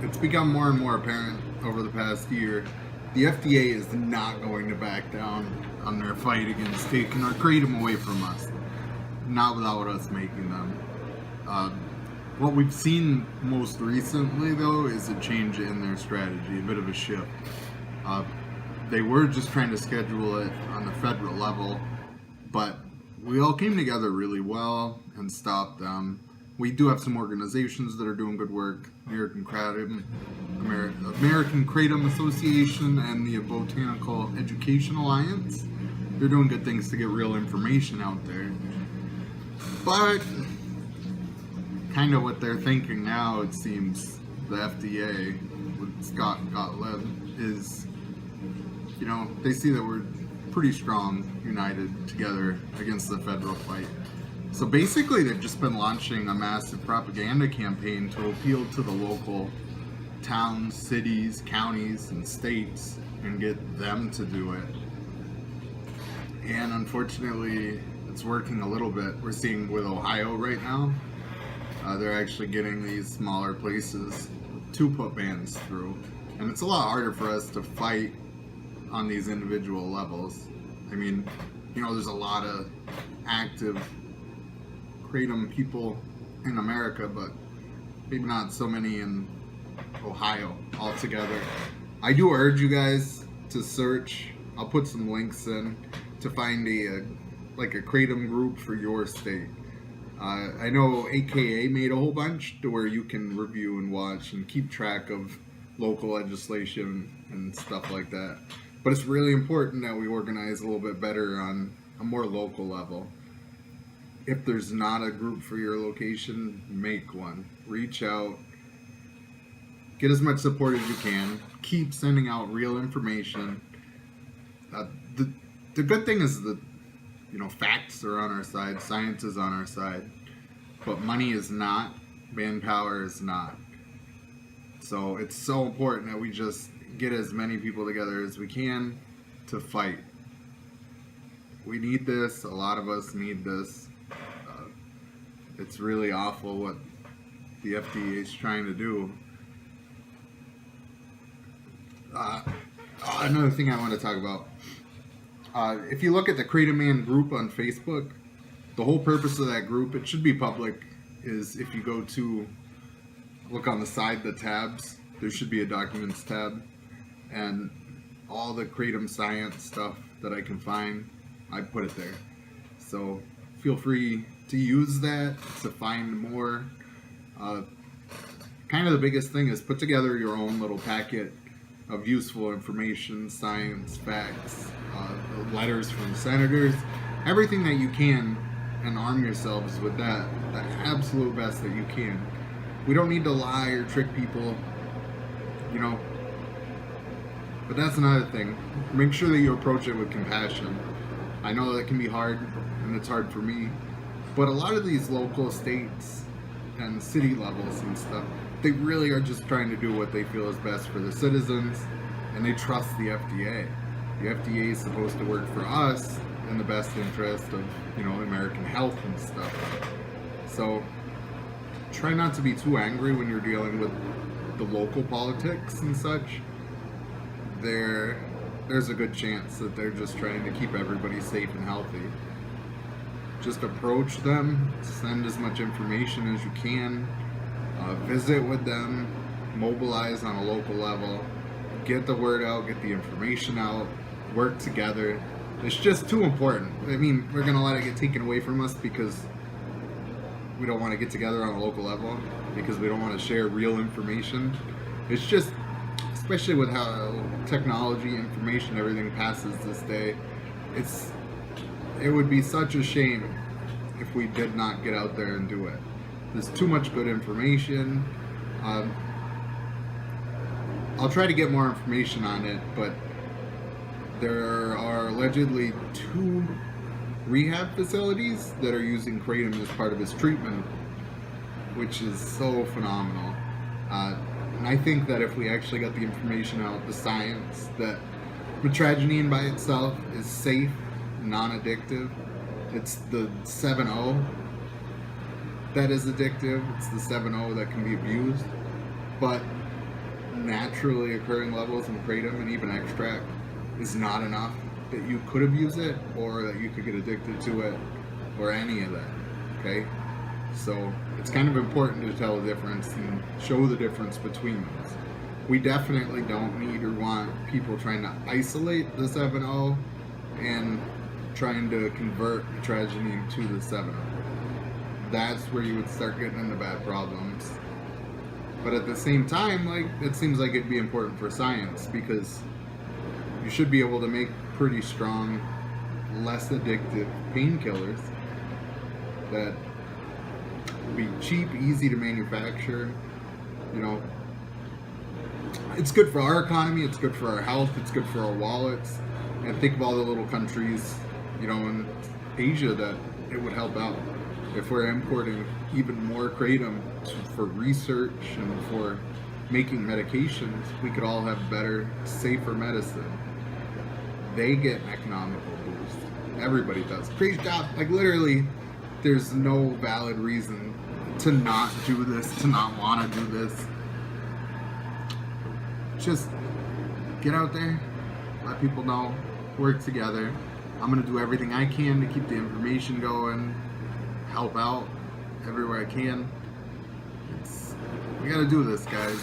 it's become more and more apparent over the past year. The FDA is not going to back down on their fight against taking our kratom away from us. Not without us making them. Uh, what we've seen most recently, though, is a change in their strategy, a bit of a shift. Uh, they were just trying to schedule it on the federal level, but we all came together really well and stopped them. We do have some organizations that are doing good work. American Kratom Association and the Botanical Education Alliance. They're doing good things to get real information out there. But kind of what they're thinking now, it seems, the FDA with Scott Gottlieb is, they see that we're pretty strong, united together against the federal fight. So basically, they've just been launching a massive propaganda campaign to appeal to the local towns, cities, counties, and states and get them to do it. And unfortunately, it's working a little bit. We're seeing with Ohio right now, they're actually getting these smaller places to put bans through. And it's a lot harder for us to fight on these individual levels. I mean, there's a lot of active kratom people in America, but maybe not so many in Ohio altogether. I do urge you guys to search. I'll put some links in to find a kratom group for your state. I know AKA made a whole bunch to where you can review and watch and keep track of local legislation and stuff like that. But it's really important that we organize a little bit better on a more local level. If there's not a group for your location, make one. Reach out. Get as much support as you can. Keep sending out real information. The good thing is that, facts are on our side. Science is on our side. But money is not. Manpower is not. So it's so important that we just get as many people together as we can to fight. We need this. A lot of us need this. It's really awful what the FDA is trying to do. Another thing I want to talk about. If you look at the Kratom Man group on Facebook, the whole purpose of that group, it should be public, is if you go to look on the side, the tabs, there should be a documents tab, and all the Kratom science stuff that I can find, I put it there. So feel free to use that to find more. Kind of the biggest thing is put together your own little packet of useful information, science, facts, letters from senators, everything that you can, and arm yourselves with that, the absolute best that you can. We don't need to lie or trick people, but that's another thing. Make sure that you approach it with compassion. I know that can be hard, and it's hard for me, but a lot of these local states and city levels and stuff, they really are just trying to do what they feel is best for the citizens, and they trust the FDA. The FDA is supposed to work for us in the best interest of, American health and stuff. So try not to be too angry when you're dealing with the local politics and such. There's a good chance that they're just trying to keep everybody safe and healthy. Just approach them, send as much information as you can, visit with them, mobilize on a local level, get the word out, get the information out, work together. It's just too important. I mean, we're going to let it get taken away from us because we don't want to get together on a local level, because we don't want to share real information. It's just, especially with how technology, information, everything passes this day, it would be such a shame if we did not get out there and do it. There's too much good information. I'll try to get more information on it, but there are allegedly 2 rehab facilities that are using kratom as part of its treatment, which is so phenomenal. And I think that if we actually got the information out, the science, that metragenine by itself is safe, non-addictive. It's the 7-0 that is addictive. It's the 7-0 that can be abused. But naturally occurring levels in kratom and even extract is not enough, that you could abuse it or that you could get addicted to it or any of that. Okay? So it's kind of important to tell the difference and show the difference between those. We definitely don't need or want people trying to isolate the 7-0 and trying to convert atrazanine to the 7-0. That's where you would start getting into bad problems. But at the same time, like, it seems like it'd be important for science, because you should be able to make pretty strong, less addictive painkillers that will be cheap, easy to manufacture. You know, it's good for our economy, it's good for our health, it's good for our wallets. And think of all the little countries, you know, in Asia that it would help out if we're importing even more kratom for research and for making medications. We could all have better, safer medicine. They get an economical boost. Everybody does. Crazy job. Like, literally, there's no valid reason to not do this, to not want to do this. Just get out there, let people know, work together. I'm going to do everything I can to keep the information going, help out everywhere I can. We got to do this, guys.